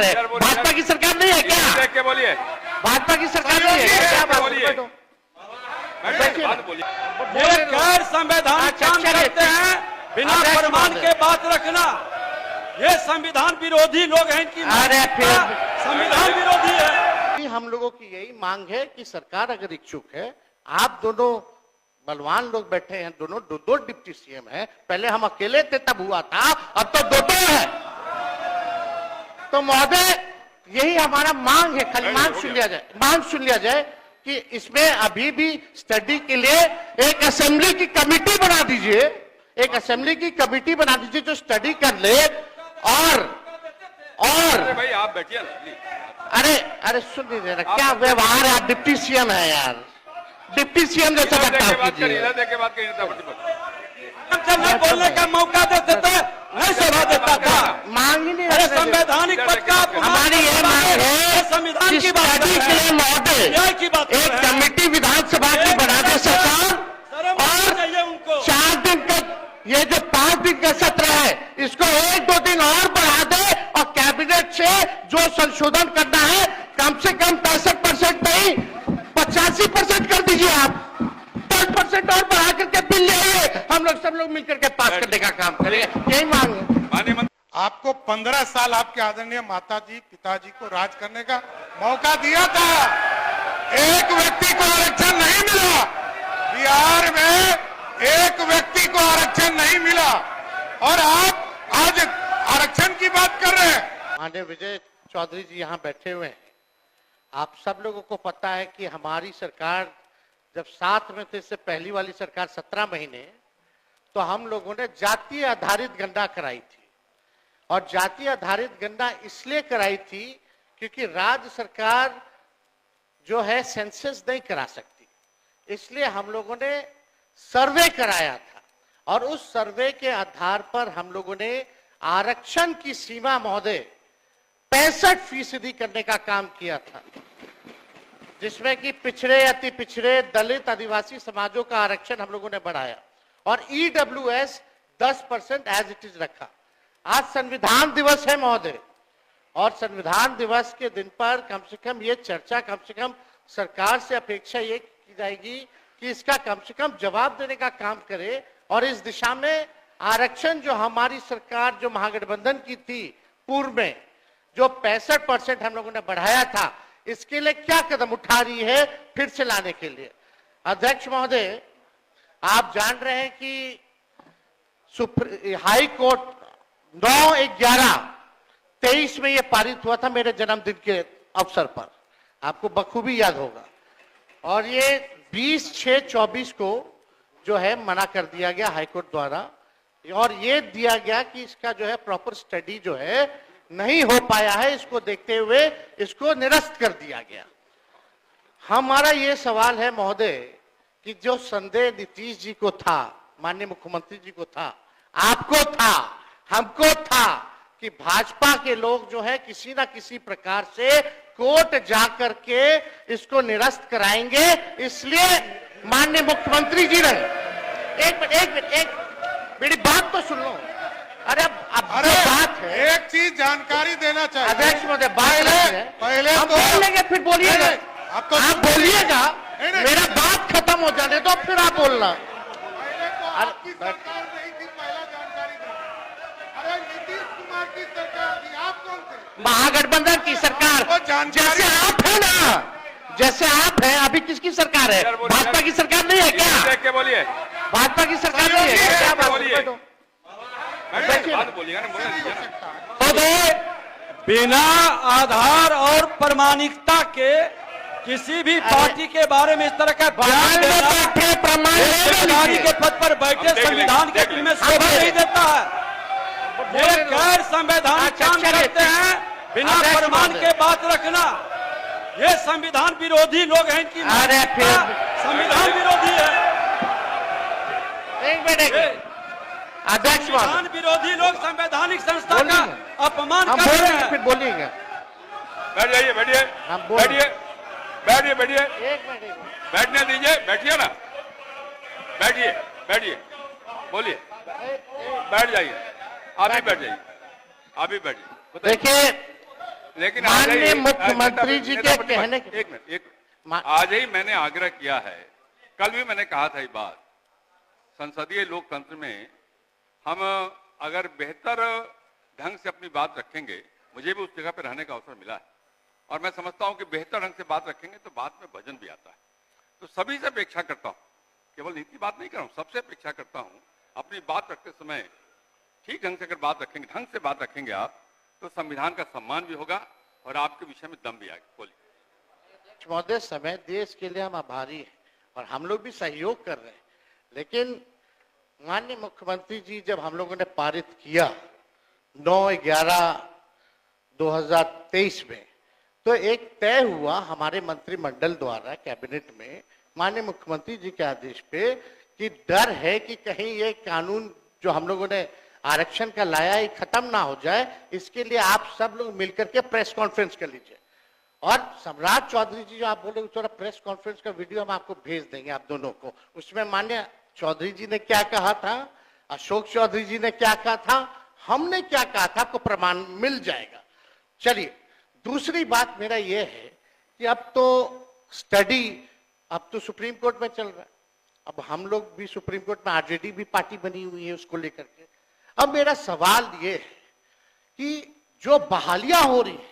सरकार है, भाजपा की सरकार नहीं है क्या? देख के बोलिए, भाजपा की सरकार नहीं है क्या? बात बोलिए, ये गैर संवैधानिक काम करते हैं, बिना प्रमाण के बात रखना। ये संविधान विरोधी लोग हैं इनकी, अरे फिर संविधान विरोधी है। हम लोगों की यही मांग है कि सरकार अगर इच्छुक है, आप दोनों बलवान लोग बैठे हैं, दोनों दो डिप्टी सीएम हैं, पहले हम अकेले थे तब हुआ था, अब तो दो है। तो महोदय यही हमारा मांग है, खाली मांग सुन लिया जाए कि इसमें अभी भी स्टडी के लिए एक असेंबली की कमेटी बना दीजिए, एक असेंबली की कमेटी बना दीजिए जो स्टडी कर ले। और अरे भाई आप बैठिए ना, अरे सुन लीजिए ना, क्या व्यवहार है, आप डिप्टी सीएम है यार, डिप्टी सीएम जैसा बर्ताव कीजिए। जब मैं बोलने का मौका देते थे नहीं सभा देता था, मांग ही नहीं। अरे संवैधानिक पद का हमारी ये मांग है संविधान की बात स्टडी के लिए महोदय एक कमेटी विधानसभा की बना दे सरकार, और उनको 4 दिन का ये जो 5 दिन का सत्र है इसको 1-2 दिन और बढ़ा दे, और कैबिनेट से जो संशोधन करना है कम से कम 65% नहीं 85% कर दीजिए। आप 10% और बढ़ा करके बिल ले आइए, हम लोग सब लोग मिलकर के पास करने का काम करेंगे, यही मांग है। आपको 15 साल आपके आदरणीय माताजी पिताजी को राज करने का मौका दिया था, एक व्यक्ति को आरक्षण नहीं मिला, बिहार में एक व्यक्ति को आरक्षण नहीं मिला, और आप आज आरक्षण की बात कर रहे हैं। माननीय विजय चौधरी जी यहाँ बैठे हुए हैं, आप सब लोगों को पता है कि हमारी सरकार जब 7 में थे, इससे पहली वाली सरकार 17 महीने, तो हम लोगों ने जातीय आधारित गणना कराई थी। और जातीय आधारित गणना इसलिए कराई थी क्योंकि राज्य सरकार जो है सेंसस नहीं करा सकती, इसलिए हम लोगों ने सर्वे कराया था, और उस सर्वे के आधार पर हम लोगों ने आरक्षण की सीमा महोदय 65% करने का काम किया था, जिसमें कि पिछड़े, अति पिछड़े, दलित, आदिवासी समाजों का आरक्षण हम लोगों ने बढ़ाया, और ईडब्ल्यूएस 10% एज इट इज रखा। आज संविधान दिवस है महोदय, और संविधान दिवस के दिन पर कम से कम ये चर्चा, कम से कम सरकार से अपेक्षा ये की जाएगी कि इसका कम से कम जवाब देने का काम करे, और इस दिशा में आरक्षण जो हमारी सरकार जो महागठबंधन की थी पूर्व में, जो 65% हम लोगों ने बढ़ाया था, इसके लिए क्या कदम उठा रही है फिर से लाने के लिए। अध्यक्ष महोदय, आप जान रहे हैं कि हाई कोर्ट 9/11/23 में यह पारित हुआ था, मेरे जन्मदिन के अवसर पर, आपको बखूबी याद होगा, और ये 20/6/24 को जो है मना कर दिया गया हाईकोर्ट द्वारा, और ये दिया गया कि इसका जो है प्रॉपर स्टडी जो है नहीं हो पाया है, इसको देखते हुए इसको निरस्त कर दिया गया। हमारा ये सवाल है महोदय कि जो संदेह नीतीश जी को था, माननीय मुख्यमंत्री जी को था, आपको था, हमको था कि भाजपा के लोग जो है किसी ना किसी प्रकार से कोर्ट जाकर के इसको निरस्त कराएंगे, इसलिए माननीय मुख्यमंत्री जी ने एक मिनट मेरी बात तो सुन लो। अरे बात है, एक चीज जानकारी देना चाहिए अध्यक्ष महोदय, पहले हम तो बोल लेंगे, फिर बोलिएगा, अब तो आप बोलिएगा, मेरा बात खत्म हो जाने दो, फिर आप बोलना। पहले तो आपकी सरकार नहीं थी, पहला जानकारी दें। अरे नीतीश कुमार की सरकार थी, आप कौन थे? महागठबंधन की सरकार, जैसे आप है ना, जैसे आप हैं, अभी किसकी सरकार है? भाजपा की सरकार नहीं है क्या? देख के बोलिए, भाजपा की सरकार नहीं है क्या? बात बिना आधार और प्रमाणिकता के किसी भी पार्टी के बारे में इस तरह का बयान देना के पद पर बैठे संविधान के में शोभा नहीं देता है। ये गैर संवैधानिक काम करते हैं, बिना प्रमाण के बात रखना। ये संविधान विरोधी लोग हैं इनकी, अरे फिर संविधान विरोधी है। एक मिनट अध्यक्ष, संविधान विरोधी लोग संवैधानिक संस्था का अपमान कर रहे हैं। फिर बोलिएगा, बैठ जाइए, बैठिए, बैठिए, एक मिनट बैठने दीजिए, बैठिए ना, बैठिए, बोलिए, बैठ जाइए, आप ही बैठ जाइए, देखिए लेकिन आज माननीय ही मुख्यमंत्री जी के नेता कहने प्रतिपक्ष, एक मिनट मा- आज ही मैंने आग्रह किया है, कल भी मैंने कहा था ये बात, संसदीय लोकतंत्र में हम अगर बेहतर ढंग से अपनी बात रखेंगे, मुझे भी उस जगह पर रहने का अवसर मिला है और मैं समझता हूं कि बेहतर ढंग से बात रखेंगे तो बात में भजन भी आता है। तो सभी से अपेक्षा करता हूं, केवल नीति बात नहीं कर रहा हूं, सबसे अपेक्षा करता हूं अपनी बात रखते समय ठीक ढंग से अगर बात रखेंगे, ढंग से बात रखेंगे आप, तो संविधान का सम्मान भी होगा और आपके विषय में दम भी आएगा। बोलिए। महोदय, समय देश के लिए हम आभारी हैं और हम लोग भी सहयोग कर रहे हैं, लेकिन माननीय मुख्यमंत्री जी जब हम लोगों ने पारित किया 9/11/2023 में, तो एक तय हुआ हमारे मंत्रिमंडल द्वारा कैबिनेट में माननीय मुख्यमंत्री जी के आदेश पे कि डर है कि कहीं ये कानून जो हम लोगों ने आरक्षण का लाया है खत्म ना हो जाए, इसके लिए आप सब लोग मिलकर के प्रेस कॉन्फ्रेंस कर लीजिए। और सम्राट चौधरी जी जो आप बोले थोड़ा प्रेस कॉन्फ्रेंस का वीडियो हम आपको भेज देंगे आप दोनों को। उसमें माननीय चौधरी जी ने क्या कहा था, अशोक चौधरी जी ने क्या कहा था, हमने क्या कहा था, आपको प्रमाण मिल जाएगा। चलिए, दूसरी बात मेरा यह है कि अब तो स्टडी अब तो सुप्रीम कोर्ट में चल रहा है, अब हम लोग भी सुप्रीम कोर्ट में आरजेडी भी पार्टी बनी हुई है उसको लेकर के। अब मेरा सवाल ये है कि जो बहालियां हो रही है,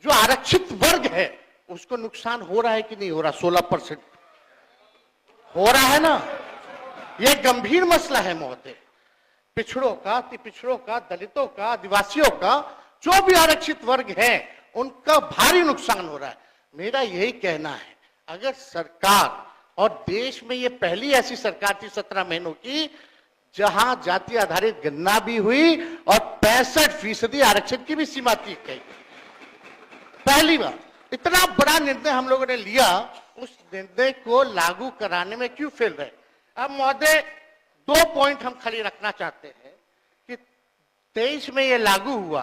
जो आरक्षित वर्ग है, उसको नुकसान हो रहा है कि नहीं हो रहा? 16% हो रहा है ना। यह गंभीर मसला है महोदय। पिछड़ों का, अति पिछड़ों का, दलितों का, आदिवासियों का, जो भी आरक्षित वर्ग है, उनका भारी नुकसान हो रहा है। मेरा यही कहना है, अगर सरकार, और देश में ये पहली ऐसी सरकार थी 17 महीनों की जहां जाति आधारित गणना भी हुई और 65% आरक्षण की भी सीमा थी गई। पहली बार इतना बड़ा निर्णय हम लोगों ने लिया, उस निर्णय को लागू कराने में क्यों फेल रहे? अब महोदय 2 पॉइंट हम खाली रखना चाहते हैं कि 23 में ये लागू हुआ,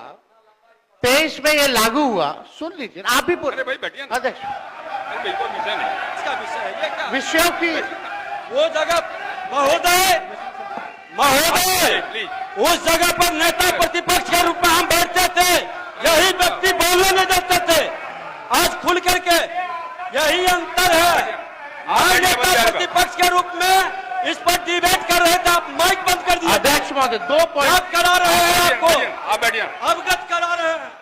23 में ये लागू हुआ, सुन लीजिए आप भी बोल। अरे भाई बैठिए ना। अध्यक्ष, अरे बिल्कुल विषय नहीं, इसका विषय है ये क्या? विषयों की वो जगह महोदय प्लीज। उस जगह पर नेता प्रतिपक्ष के रूप में हम बैठते थे, यही व्यक्ति बोलने नहीं देते थे। आज खुल करके यही अंतर है। आज नेता प्रतिपक्ष के रूप में इस पर डिबेट कर रहे थे, आप माइक बंद कर दिए। अध्यक्ष महोदय 2 पॉइंट याद करा रहे हैं आपको, आप बैठिए। अवगत करा रहे हैं।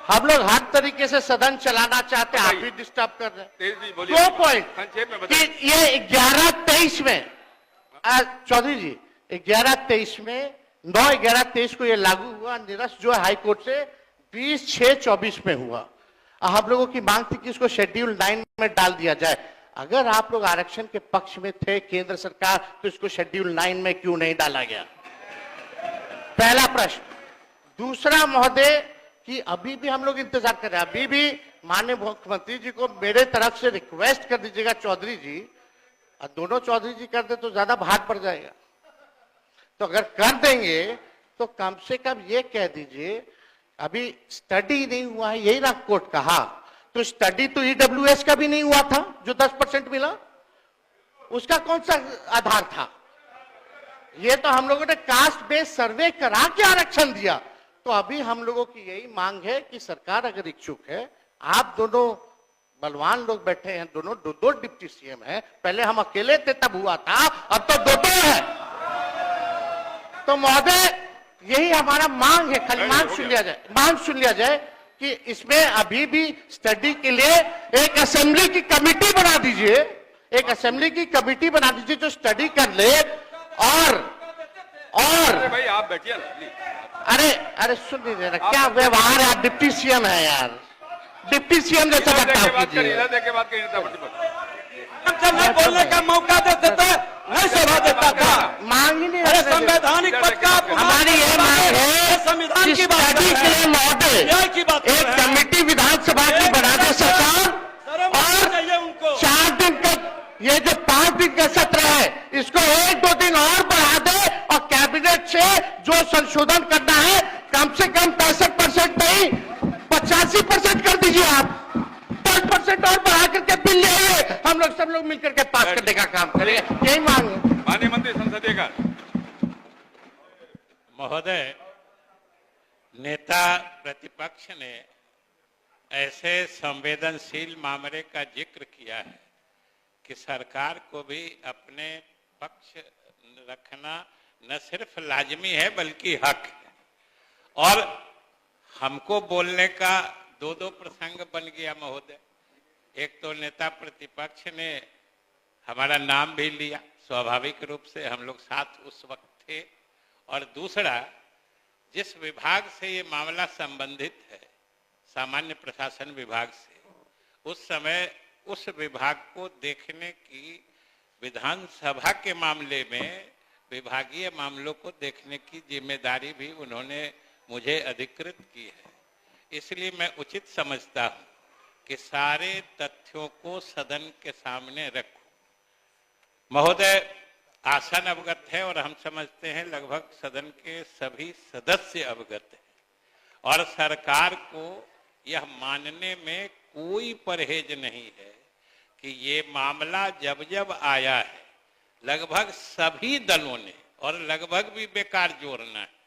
हम लोग हर तरीके से सदन चलाना चाहते हैं, आप भी डिस्टर्ब कर रहे हैं। तेज जी बोलिए। 2 पॉइंट संक्षेप में कि बताइए। ये 11/23 में चौधरी जी 11/23 में 9/11/23 को ये लागू हुआ। निरस्त जो है हाई कोर्ट से 20/6/24 में हुआ। हम लोगों की मांग थी कि इसको शेड्यूल 9 में डाल दिया जाए। अगर आप लोग आरक्षण के पक्ष में थे केंद्र सरकार, तो इसको शेड्यूल 9 में क्यों नहीं डाला गया? पहला प्रश्न। दूसरा महोदय कि अभी भी हम लोग इंतजार कर रहे हैं, अभी भी माननीय मुख्यमंत्री जी को मेरे तरफ से रिक्वेस्ट कर दीजिएगा चौधरी जी, और दोनों चौधरी जी कर दे तो ज्यादा भार पड़ जाएगा। तो अगर कर देंगे तो कम से कम ये कह दीजिए, अभी स्टडी नहीं हुआ है, यही ना कोर्ट कहा, तो स्टडी तो ईडब्ल्यूएस का भी नहीं हुआ था जो 10% मिला, उसका कौन सा आधार था? ये तो हम लोगों ने कास्ट बेस्ड सर्वे करा के आरक्षण दिया। तो अभी हम लोगों की यही मांग है कि सरकार अगर इच्छुक है, आप दोनों बलवान लोग बैठे हैं, दोनों दो डिप्टी सीएम हैं, पहले हम अकेले थे तब हुआ था, अब तो दो है। तो महोदय यही हमारा मांग है, खाली मांग सुन लिया जाए कि इसमें अभी भी स्टडी के लिए एक असेंबली की कमेटी बना दीजिए, एक असेंबली की कमेटी बना दीजिए जो स्टडी कर ले। और अरे भाई आप बैठिए ना प्लीज। अरे सुन लीजिए ना, क्या व्यवहार है, डिप्टी सीएम है यार, डिप्टी सीएम जैसा बर्ताव कीजिए। के बाद नेता प्रतिपक्ष जब नहीं बोलने का मौका देते थे, नहीं सभा देता था। मांग ही नहीं। अरे संवैधानिक पद का हमारी ये मांग है संविधान की बात स्टडी के लिए महोदय न्याय की बात कर एक रहे हैं। कमेटी विधानसभा की बना दे सरकार, शर्म आनी चाहिए उनको। 4 दिन का ये जो 5 दिन का सत्र है, इसको 1-2 दिन और बढ़ा दे और कैबिनेट से जो संशोधन करना है कम से कम 65% नहीं 85% कर दीजिए। आप 10% और बढ़ा करके बिल ले आइए, हम लोग सब लोग मिलकर के पास करने का काम करेंगे, यही मांग है। माननीय मंत्री संसदीय का। महोदय, नेता प्रतिपक्ष ने ऐसे संवेदनशील मामले का जिक्र किया है कि सरकार को भी अपने पक्ष रखना न सिर्फ लाजमी है बल्कि हक है। और हमको बोलने का दो प्रसंग बन गया महोदय। एक तो नेता प्रतिपक्ष ने हमारा नाम भी लिया, स्वाभाविक रूप से हम लोग साथ उस वक्त थे, और दूसरा जिस विभाग से ये मामला संबंधित है, सामान्य प्रशासन विभाग से, उस समय उस विभाग को देखने की, विधानसभा के मामले में विभागीय मामलों को देखने की जिम्मेदारी भी उन्होंने मुझे अधिकृत की है। इसलिए मैं उचित समझता हूं कि सारे तथ्यों को सदन के सामने रखूं। महोदय आसन अवगत है और हम समझते हैं लगभग सदन के सभी सदस्य अवगत हैं, और सरकार को यह मानने में कोई परहेज नहीं है कि ये मामला जब जब आया है लगभग सभी दलों ने, और लगभग भी बेकार जोड़ना है,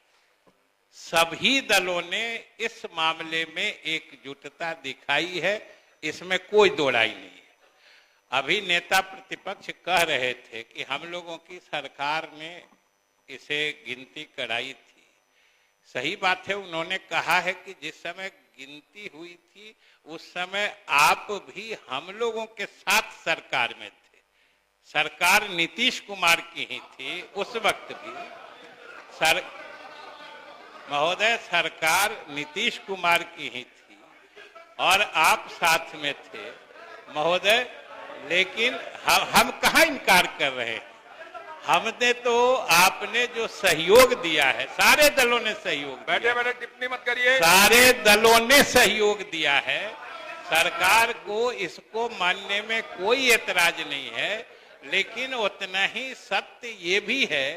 सभी दलों ने इस मामले में एकजुटता दिखाई है, इसमें कोई दो राय नहीं है। अभी नेता प्रतिपक्ष कह रहे थे कि हम लोगों की सरकार ने इसे गिनती कराई थी। सही बात है, उन्होंने कहा है कि जिस समय गिनती हुई थी उस समय आप भी हम लोगों के साथ सरकार में थे। सरकार नीतीश कुमार की ही थी उस वक्त भी। महोदय सरकार नीतीश कुमार की ही थी और आप साथ में थे महोदय, लेकिन हम कहाँ इनकार कर रहे हैं। हमने तो आपने जो सहयोग दिया है, सारे दलों ने सहयोग, बैठे बैठे टिप्पणी मत करिए, सारे दलों ने सहयोग दिया है। सरकार को इसको मानने में कोई एतराज नहीं है, लेकिन उतना ही सत्य ये भी है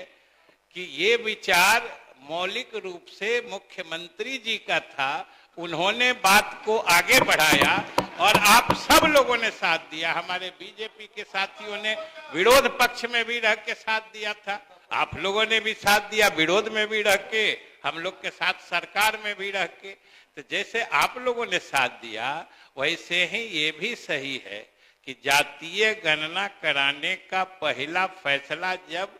कि ये विचार मौलिक रूप से मुख्यमंत्री जी का था। उन्होंने बात को आगे बढ़ाया और आप सब लोगों ने साथ दिया। हमारे बीजेपी के साथियों ने विरोध पक्ष में भी रह के साथ दिया था, आप लोगों ने भी साथ दिया विरोध में भी रह के, हम लोग के साथ सरकार में भी रह के। तो जैसे आप लोगों ने साथ दिया वैसे ही ये भी सही है कि जातीय गणना कराने का पहला फैसला जब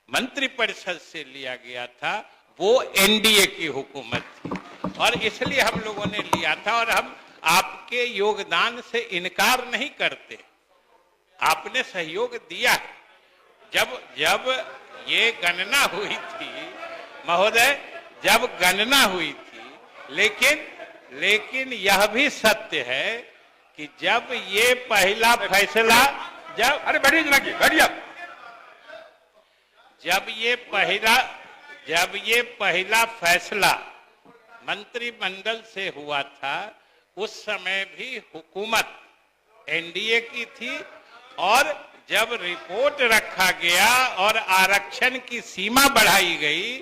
मंत्रिपरिषद से लिया गया था वो एनडीए की हुकूमत थी, और इसलिए हम लोगों ने लिया था। और हम आपके योगदान से इनकार नहीं करते, आपने सहयोग दिया है। जब ये गणना हुई थी महोदय, जब गणना हुई थी, लेकिन यह भी सत्य है कि जब ये पहला फैसला, अरे बैठिए जनाब, बैठिए। जब ये पहला फैसला मंत्रिमंडल से हुआ था उस समय भी हुकूमत एनडीए की थी, और जब रिपोर्ट रखा गया और आरक्षण की सीमा बढ़ाई गई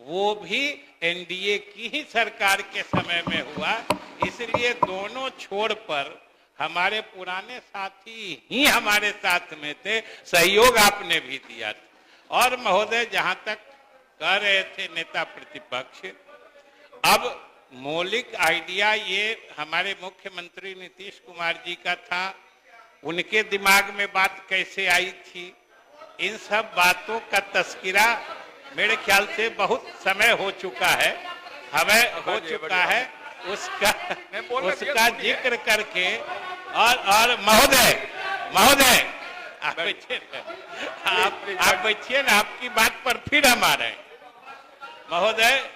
वो भी एनडीए की ही सरकार के समय में हुआ। इसलिए दोनों छोर पर हमारे पुराने साथी ही हमारे साथ में थे, सहयोग आपने भी दिया था। और महोदय जहां तक कह रहे थे नेता प्रतिपक्ष, अब मौलिक आइडिया ये हमारे मुख्यमंत्री नीतीश कुमार जी का था, उनके दिमाग में बात कैसे आई थी, इन सब बातों का तस्करा मेरे ख्याल से बहुत समय हो चुका है, हमें हो चुका है, उसका जिक्र करके। और महोदय आप बैठिए ना, आपकी बात पर फिर हम आ रहे हैं। महोदय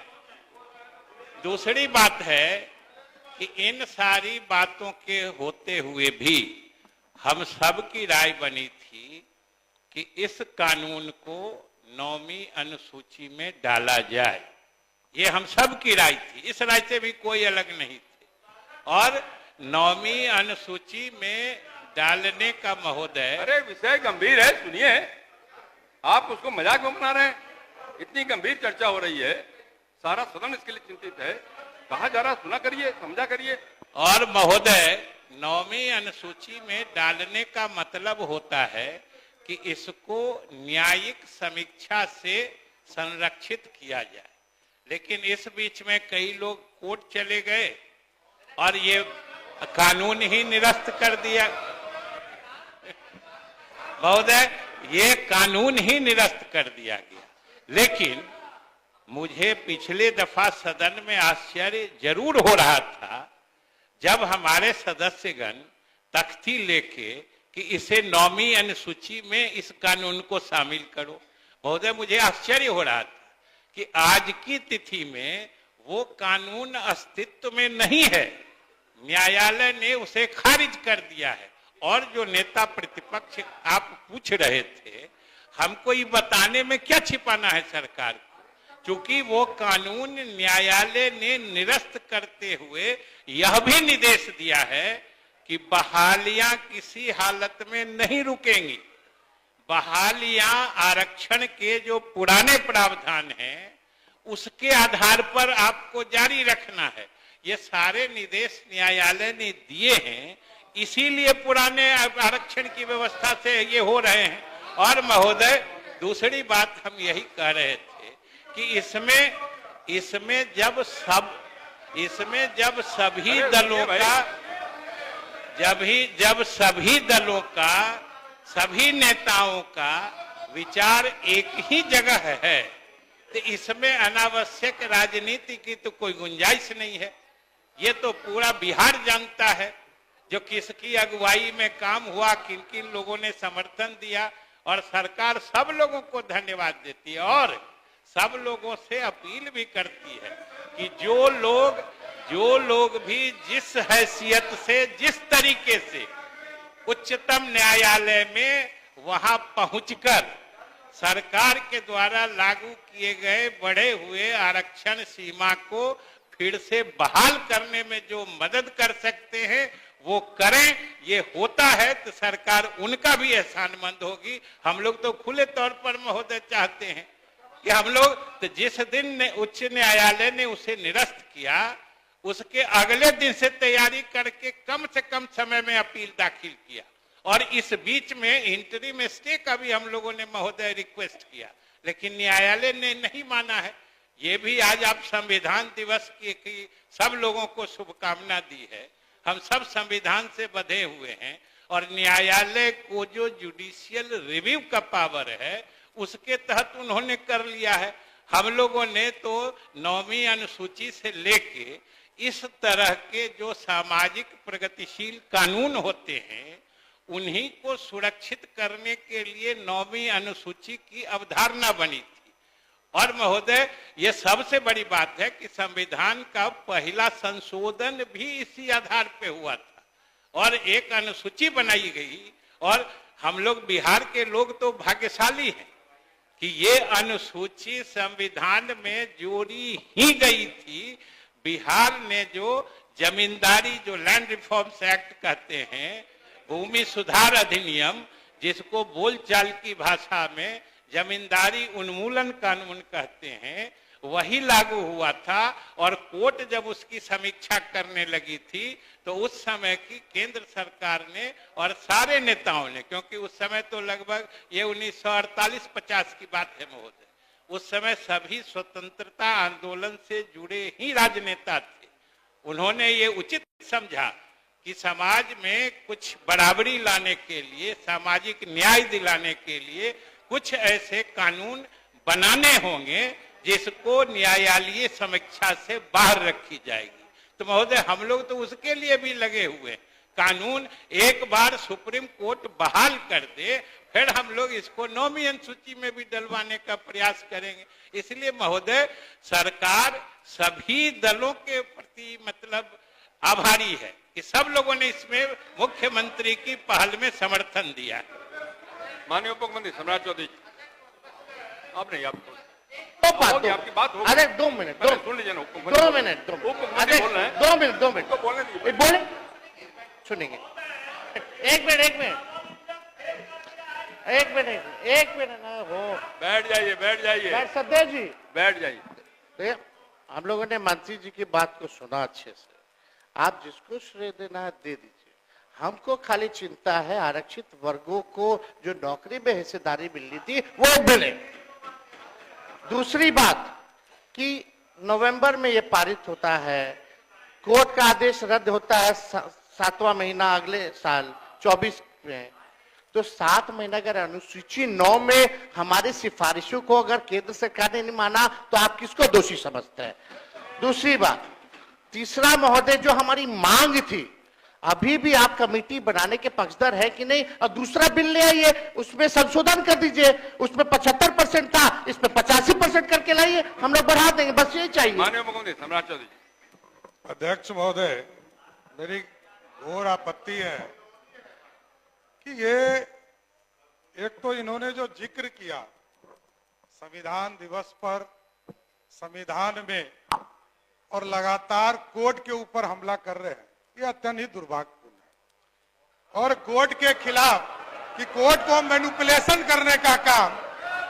दूसरी बात है कि इन सारी बातों के होते हुए भी हम सब की राय बनी थी कि इस कानून को 9वीं अनुसूची में डाला जाए, ये हम सब की राय थी, इस राय से भी कोई अलग नहीं थे। और 9वीं अनुसूची में डालने का महोदय, अरे विषय गंभीर है, सुनिए, आप उसको मजाक में बना रहे हैं। इतनी गंभीर चर्चा हो रही है, सारा सदन इसके लिए चिंतित है, कहा जा रहा, सुना करिए, समझा करिए। और महोदय 9वीं अनुसूची में डालने का मतलब होता है कि इसको न्यायिक समीक्षा से संरक्षित किया जाए, लेकिन इस बीच में कई लोग कोर्ट चले गए और ये कानून ही निरस्त कर दिया महोदय, ये कानून ही निरस्त कर दिया गया। लेकिन मुझे पिछले दफा सदन में आश्चर्य जरूर हो रहा था जब हमारे सदस्यगण तख्ती लेके कि इसे 9वीं अनुसूची में इस कानून को शामिल करो। महोदय, मुझे आश्चर्य हो रहा था कि आज की तिथि में वो कानून अस्तित्व में नहीं है, न्यायालय ने उसे खारिज कर दिया है। और जो नेता प्रतिपक्ष आप पूछ रहे थे, हमको ये बताने में क्या छिपाना है सरकार को, क्योंकि वो कानून न्यायालय ने निरस्त करते हुए यह भी निर्देश दिया है कि बहालियां किसी हालत में नहीं रुकेंगी। बहालियां आरक्षण के जो पुराने प्रावधान हैं उसके आधार पर आपको जारी रखना है। ये सारे निर्देश न्यायालय ने दिए हैं, इसीलिए पुराने आरक्षण की व्यवस्था से ये हो रहे हैं। और महोदय, दूसरी बात हम यही कह रहे थे कि इसमें जब सभी दलों का सभी नेताओं का विचार एक ही जगह है, तो इसमें अनावश्यक राजनीति की तो कोई गुंजाइश नहीं है। ये तो पूरा बिहार जानता है जो किसकी अगुवाई में काम हुआ, किन किन लोगों ने समर्थन दिया, और सरकार सब लोगों को धन्यवाद देती है और सब लोगों से अपील भी करती है कि जो लोग भी जिस हैसियत से, जिस तरीके से उच्चतम न्यायालय में वहां पहुंचकर सरकार के द्वारा लागू किए गए बढ़े हुए आरक्षण सीमा को फिर से बहाल करने में जो मदद कर सकते हैं वो करें। ये होता है तो सरकार उनका भी एहसानमंद होगी। हम लोग तो खुले तौर पर महोदय चाहते हैं कि हम लोग तो जिस दिन उच्च न्यायालय ने उसे निरस्त किया उसके अगले दिन से तैयारी करके कम से कम समय में अपील दाखिल किया, और इस बीच में इंटरिम स्टे का भी हम लोगों ने महोदय रिक्वेस्ट किया, लेकिन न्यायालय ने नहीं माना है। ये भी आज आप संविधान दिवस की सब लोगों को शुभकामना दी है। हम सब संविधान से बंधे हुए हैं और न्यायालय को जो जुडिशियल रिव्यू का पावर है उसके तहत उन्होंने कर लिया है। हम लोगों ने तो 9वीं अनुसूची से लेके इस तरह के जो सामाजिक प्रगतिशील कानून होते हैं उन्हीं को सुरक्षित करने के लिए 9वीं अनुसूची की अवधारणा बनी थी। और महोदय, ये सबसे बड़ी बात है कि संविधान का पहला संशोधन भी इसी आधार पे हुआ था और एक अनुसूची बनाई गई। और हम लोग बिहार के लोग तो भाग्यशाली हैं कि ये अनुसूची संविधान में जोड़ी ही गई थी। बिहार ने जो जमींदारी, जो लैंड रिफॉर्म्स एक्ट कहते हैं, भूमि सुधार अधिनियम, जिसको बोलचाल की भाषा में जमींदारी उन्मूलन कानून कहते हैं, वही लागू हुआ था। और कोर्ट जब उसकी समीक्षा करने लगी थी तो उस समय की केंद्र सरकार ने और सारे नेताओं ने, क्योंकि उस समय तो लगभग ये 1948-50 की बात है महोदय, उस समय सभी स्वतंत्रता आंदोलन से जुड़े ही राजनेता थे, उन्होंने ये उचित समझा कि समाज में कुछ बराबरी लाने के लिए, सामाजिक न्याय दिलाने के लिए कुछ ऐसे कानून बनाने होंगे जिसको न्यायालयीय समीक्षा से बाहर रखी जाएगी। तो महोदय, हम लोग तो उसके लिए भी लगे हुए। कानून एक बार सुप्रीम कोर्ट बहाल कर दे, फिर हम लोग इसको 9वीं अनुसूची में भी डलवाने का प्रयास करेंगे। इसलिए महोदय, सरकार सभी दलों के प्रति मतलब आभारी है कि सब लोगों ने इसमें मुख्यमंत्री की पहल में समर्थन दिया है। माननीय उप मुख्यमंत्री सम्राट चौधरी, आप नहीं, आप आपकी बात हो। अरे 2 मिनट, सुन लीजिए ना, 2 मिनट, 2 मिनट बोले, सुनेंगे। एक मिनट ना हो। बैठ जाइए सदैव जी, बैठ जाइए। तो हम लोगों ने मंत्री जी की बात को सुना अच्छे से। आप जिसको श्रेय देना है दे दीजिए। हमको खाली चिंता है आरक्षित वर्गों को जो नौकरी में हिस्सेदारी मिलनी थी वो मिले। दूसरी बात कि नवंबर में ये पारित होता है, कोर्ट का आदेश रद्द होता है 7वां महीना अगले साल 24 में है। तो 7 महीना अगर अनुसूची 9 में हमारी सिफारिशों को अगर केंद्र सरकार ने नहीं माना तो आप किसको दोषी समझते हैं? दूसरी बात, तीसरा महोदय, जो हमारी मांग थी, अभी भी आप कमेटी बनाने के पक्षधर है कि नहीं? और दूसरा बिल ले आइए, उसमें संशोधन कर दीजिए, उसमें 75% था, इसमें 85% करके लाइए, हम लोग बढ़ा देंगे, बस यही चाहिए। माननीय मुख्यमंत्री सम्राट चौधरी। अध्यक्ष महोदय, मेरी घोर आपत्ति है कि ये एक तो इन्होंने जो जिक्र किया संविधान दिवस पर संविधान में और लगातार कोर्ट के ऊपर हमला कर रहे हैं, ये अत्यंत ही दुर्भाग्यपूर्ण है। और कोर्ट के खिलाफ कि कोर्ट को मैनिपुलेशन करने का काम,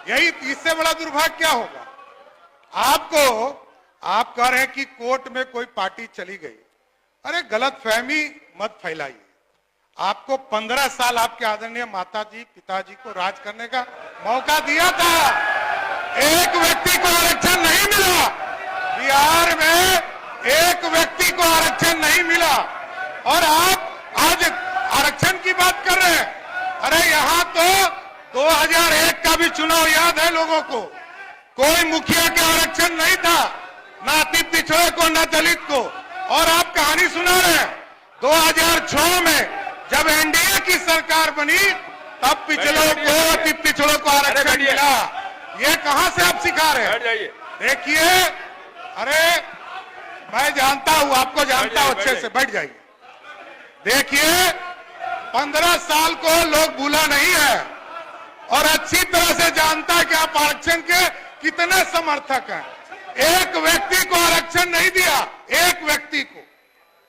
यही इससे बड़ा दुर्भाग्य क्या होगा? आप कह रहे हैं कि कोर्ट में कोई पार्टी चली गई, अरे गलतफहमी मत फैलाइए। आपको 15 साल आपके आदरणीय माताजी पिताजी को राज करने का मौका दिया था, एक व्यक्ति को आरक्षण नहीं मिला। बिहार में एक व्यक्ति को आरक्षण नहीं मिला और आप आज आरक्षण की बात कर रहे हैं। अरे यहाँ तो 2001 का भी चुनाव याद है लोगों को, कोई मुखिया के आरक्षण नहीं था, ना अति पिछड़े को ना दलित को। और आप कहानी सुना रहे हैं 2006 में जब एनडीए की सरकार बनी तब पिछड़ों को अति पिछड़ों को आरक्षण मिला। ये कहां से आप सिखा रहे हैं? देखिए, अरे मैं जानता हूं, आपको जानता हूं अच्छे से, बैठ जाइए। देखिए, 15 साल को लोग भूला नहीं है और अच्छी तरह से जानता है कि आप आरक्षण के कितने समर्थक हैं। एक व्यक्ति को आरक्षण नहीं दिया, एक व्यक्ति को,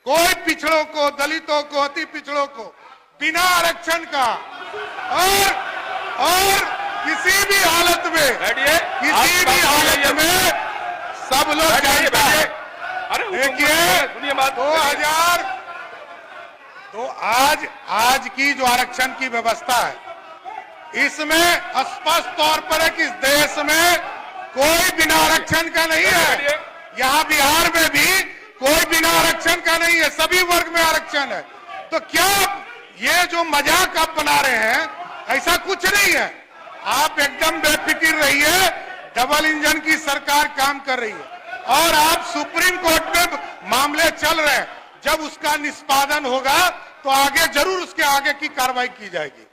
कोई पिछड़ों को, दलितों को, अति पिछड़ों को बिना आरक्षण का। और किसी भी हालत में, किसी भी हालत में सब लोग जानते हैं। देखिए 2000 तो आज की जो आरक्षण की व्यवस्था है, इसमें स्पष्ट तौर पर है कि इस देश में कोई बिना आरक्षण का नहीं है। यहाँ बिहार में भी कोई बिना आरक्षण का नहीं है, सभी वर्ग में आरक्षण है। तो क्या ये जो मजाक आप बना रहे हैं, ऐसा कुछ नहीं है। आप एकदम बेफिक्र रहिए, डबल इंजन की सरकार काम कर रही है और आप सुप्रीम कोर्ट में मामले चल रहे हैं। जब उसका निष्पादन होगा तो आगे जरूर उसके आगे की कार्रवाई की जाएगी।